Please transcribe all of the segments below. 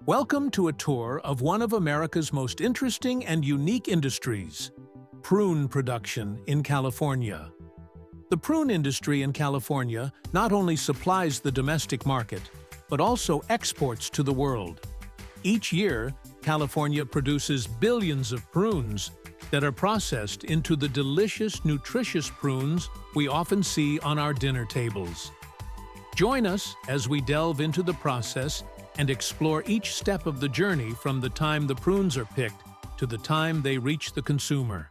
Welcome to a tour of one of America's most interesting and unique industries, prune production in California. The prune industry in California not only supplies the domestic market, but also exports to the world. Each year, California produces billions of prunes that are processed into the delicious, nutritious prunes we often see on our dinner tables. Join us as we delve into the process and explore each step of the journey from the time the prunes are picked to the time they reach the consumer.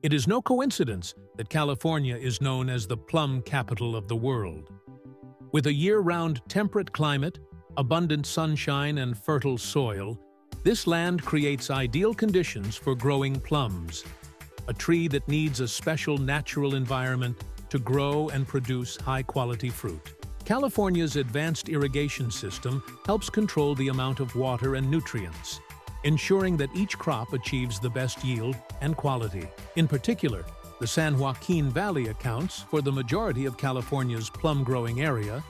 It is no coincidence that California is known as the plum capital of the world. With a year-round temperate climate, abundant sunshine, and fertile soil, this land creates ideal conditions for growing plums, a tree that needs a special natural environment to grow and produce high-quality fruit. California's advanced irrigation system helps control the amount of water and nutrients, ensuring that each crop achieves the best yield and quality. In particular, the San Joaquin Valley accounts for the majority of California's plum-growing area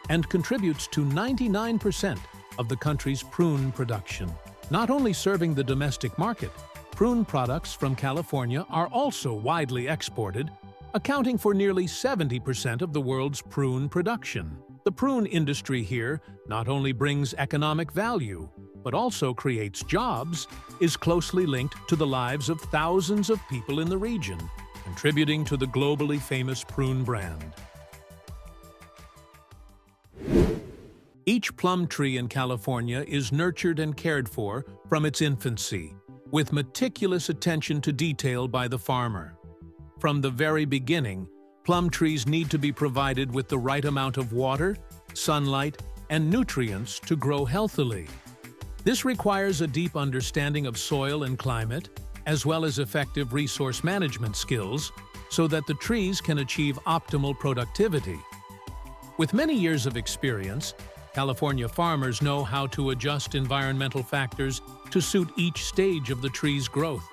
and contributes to 99% of the country's prune production. Not only serving the domestic market, prune products from California are also widely exported, accounting for nearly 70% of the world's prune production. The prune industry here not only brings economic value, but also creates jobs, is closely linked to the lives of thousands of people in the region, contributing to the globally famous Prune brand. Each plum tree in California is nurtured and cared for from its infancy, with meticulous attention to detail by the farmer. From the very beginning, plum trees need to be provided with the right amount of water, sunlight, and nutrients to grow healthily. This requires a deep understanding of soil and climate, as well as effective resource management skills, so that the trees can achieve optimal productivity. With many years of experience, California farmers know how to adjust environmental factors to suit each stage of the tree's growth.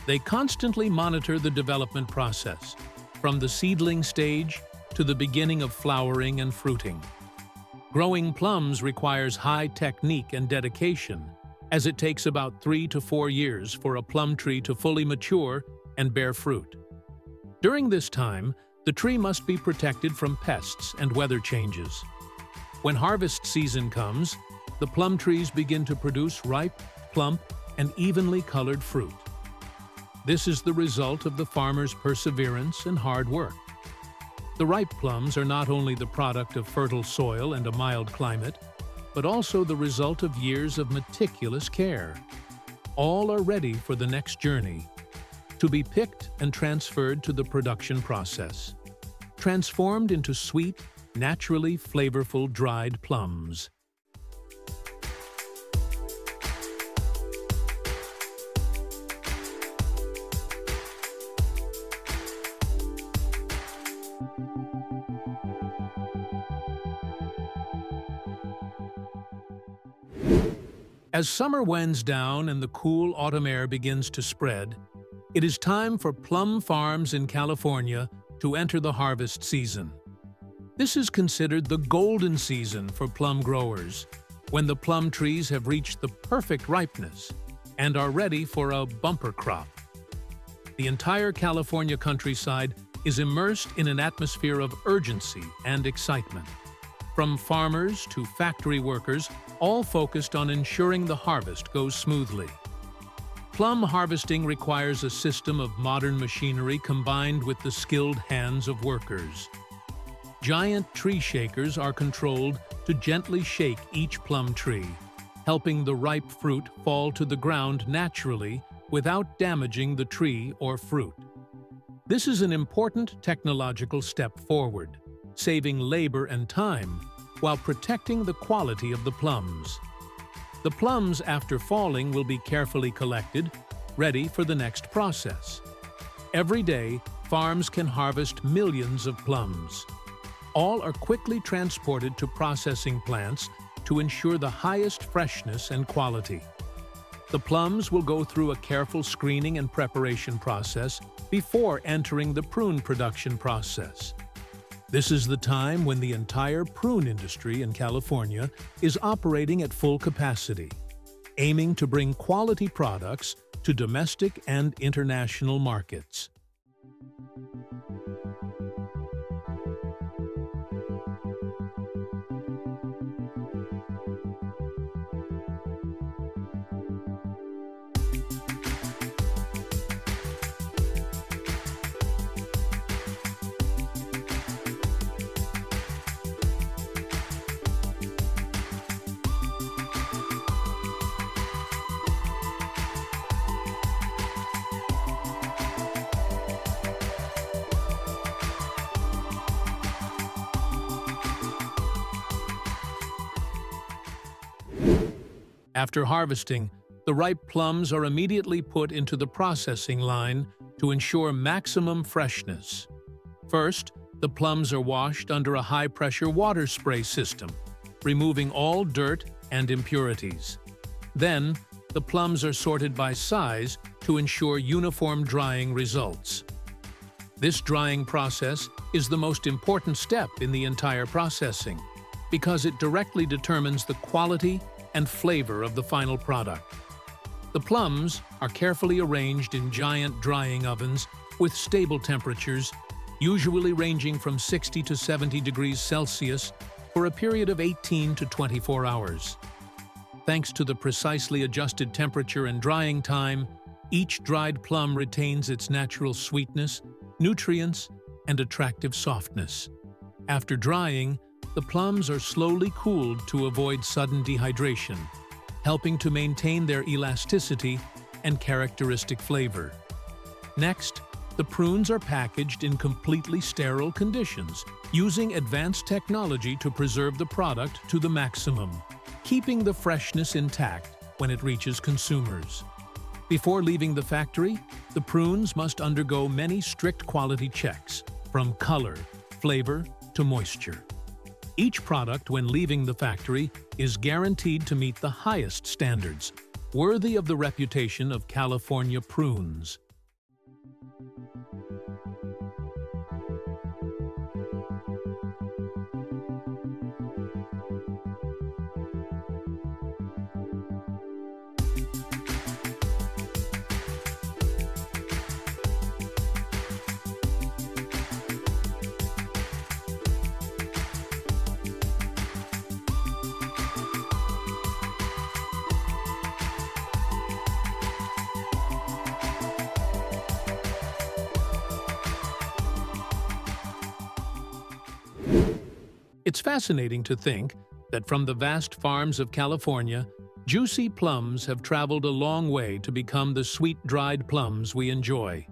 They constantly monitor the development process, from the seedling stage to the beginning of flowering and fruiting. Growing plums requires high technique and dedication, as it takes about 3 to 4 years for a plum tree to fully mature and bear fruit. During this time, the tree must be protected from pests and weather changes. When harvest season comes, the plum trees begin to produce ripe, plump, and evenly colored fruit. This is the result of the farmer's perseverance and hard work. The ripe plums are not only the product of fertile soil and a mild climate, but also the result of years of meticulous care. All are ready for the next journey, to be picked and transferred to the production process, transformed into sweet, naturally flavorful dried plums. As summer winds down and the cool autumn air begins to spread, it is time for plum farms in California to enter the harvest season. This is considered the golden season for plum growers, when the plum trees have reached the perfect ripeness and are ready for a bumper crop. The entire California countryside is immersed in an atmosphere of urgency and excitement. From farmers to factory workers, all focused on ensuring the harvest goes smoothly. Plum harvesting requires a system of modern machinery combined with the skilled hands of workers. Giant tree shakers are controlled to gently shake each plum tree, helping the ripe fruit fall to the ground naturally without damaging the tree or fruit. This is an important technological step forward, saving labor and time while protecting the quality of the plums. The plums, after falling, will be carefully collected, ready for the next process. Every day, farms can harvest millions of plums. All are quickly transported to processing plants to ensure the highest freshness and quality. The plums will go through a careful screening and preparation process before entering the prune production process. This is the time when the entire prune industry in California is operating at full capacity, aiming to bring quality products to domestic and international markets. After harvesting, the ripe plums are immediately put into the processing line to ensure maximum freshness. First, the plums are washed under a high-pressure water spray system, removing all dirt and impurities. Then, the plums are sorted by size to ensure uniform drying results. This drying process is the most important step in the entire processing because it directly determines the quality and flavor of the final product. The plums are carefully arranged in giant drying ovens with stable temperatures, usually ranging from 60 to 70 degrees Celsius for a period of 18 to 24 hours. Thanks to the precisely adjusted temperature and drying time, each dried plum retains its natural sweetness, nutrients, and attractive softness. After drying, the plums are slowly cooled to avoid sudden dehydration, helping to maintain their elasticity and characteristic flavor. Next, the prunes are packaged in completely sterile conditions, using advanced technology to preserve the product to the maximum, keeping the freshness intact when it reaches consumers. Before leaving the factory, the prunes must undergo many strict quality checks, from color, flavor, to moisture. Each product, when leaving the factory, is guaranteed to meet the highest standards, worthy of the reputation of California prunes. It's fascinating to think that from the vast farms of California, juicy plums have traveled a long way to become the sweet dried plums we enjoy.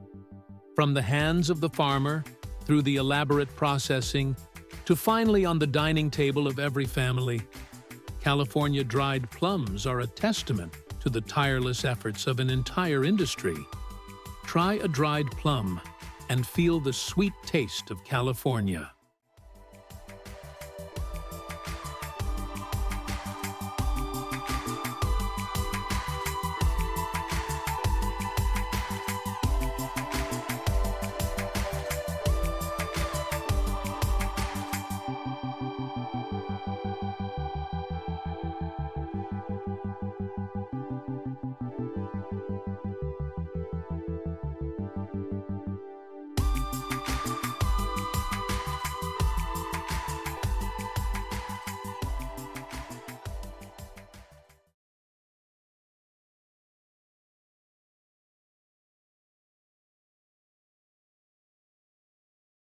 From the hands of the farmer, through the elaborate processing, to finally on the dining table of every family, California dried plums are a testament to the tireless efforts of an entire industry. Try a dried plum and feel the sweet taste of California.